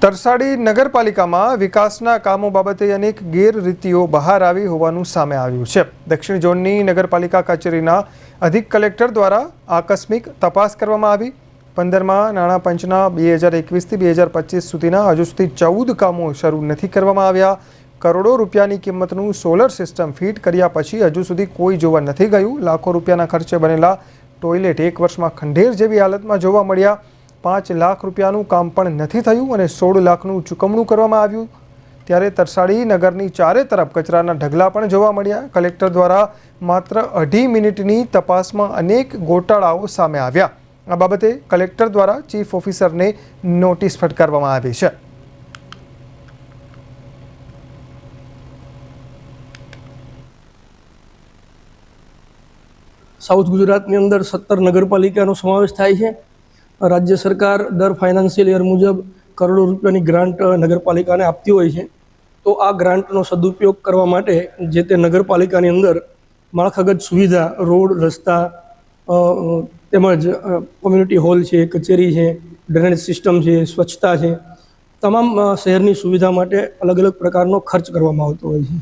તરસાડી નગરપાલિકામાં વિકાસના કામો બાબતે અનેક ગેરરીતિઓ બહાર આવી હોવાનું સામે આવ્યું છે। દક્ષિણ ઝોનની નગરપાલિકા કચેરીના અધિક કલેક્ટર દ્વારા આકસ્મિક તપાસ કરવામાં આવી। 15મા નાણાં પંચના 2021થી 2025 સુધીના હજુ સુધી 14 કામો શરૂ નથી કરવામાં આવ્યા। કરોડો રૂપિયાની કિંમતનું સોલર સિસ્ટમ ફિટ કર્યા પછી હજુ સુધી કોઈ જોવા નથી ગયું। લાખો રૂપિયાના ખર્ચે બનેલા ટોયલેટ એક વર્ષમાં ખંડેર જેવી હાલતમાં જોવા મળ્યા। 5 લાખ રૂપિયાનું કામ પણ નથી થયું અને 16 લાખનું ચૂકવણું કરવામાં આવ્યું। ત્યારે તરસાડી નગરની ચારે તરફ કચરાના ઢગલા પણ જોવા મળ્યા। કલેક્ટર દ્વારા માત્ર 2.5 મિનિટની તપાસમાં અનેક ગોટાળાઓ સામે આવ્યા। આ બાબતે કલેક્ટર દ્વારા ચીફ ઓફિસરને નોટિસ ફટકારવામાં આવી છે। સાઉથ ગુજરાતની અંદર 17 નગરપાલિકાનો સમાવેશ થાય છે। રાજ્ય સરકાર દર ફાઇનાન્શિયલ યર મુજબ કરોડો રૂપિયાની ગ્રાન્ટ નગરપાલિકાને આપતી હોય છે। તો આ ગ્રાન્ટનો સદુપયોગ કરવા માટે જે તે નગરપાલિકાની અંદર માળખાગત સુવિધા, રોડ, રસ્તા તેમજ કોમ્યુનિટી હોલ છે, કચેરી છે, ડ્રેનેજ સિસ્ટમ છે, સ્વચ્છતા છે, તમામ શહેરની સુવિધા માટે અલગ અલગ પ્રકારનો ખર્ચ કરવામાં આવતો હોય છે।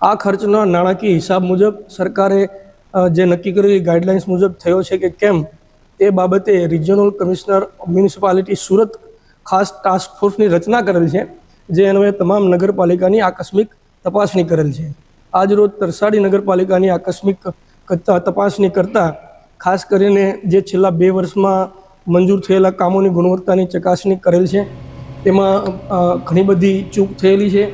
આ ખર્ચના નાણાકીય હિસાબ મુજબ સરકારે જે નક્કી કરેલી ગાઈડલાઇન્સ મુજબ થયો છે કે કેમ તે બાબતે રિજિયોનલ કમિશનર મ્યુનિસિપાલિટી સુરત ખાસ ટાસ્ક ફોર્સની રચના કરેલ છે, જે અન્વયે તમામ નગરપાલિકાની આકસ્મિક તપાસણી કરેલ છે। આજ રોજ તરસાડી નગરપાલિકાની આકસ્મિક તપાસણી કરતાં ખાસ કરીને જે છેલ્લા 2 વર્ષમાં મંજૂર થયેલા કામોની ગુણવત્તાની ચકાસણી કરેલ છે। તેમાં ઘણી બધી ચૂક થયેલી છે।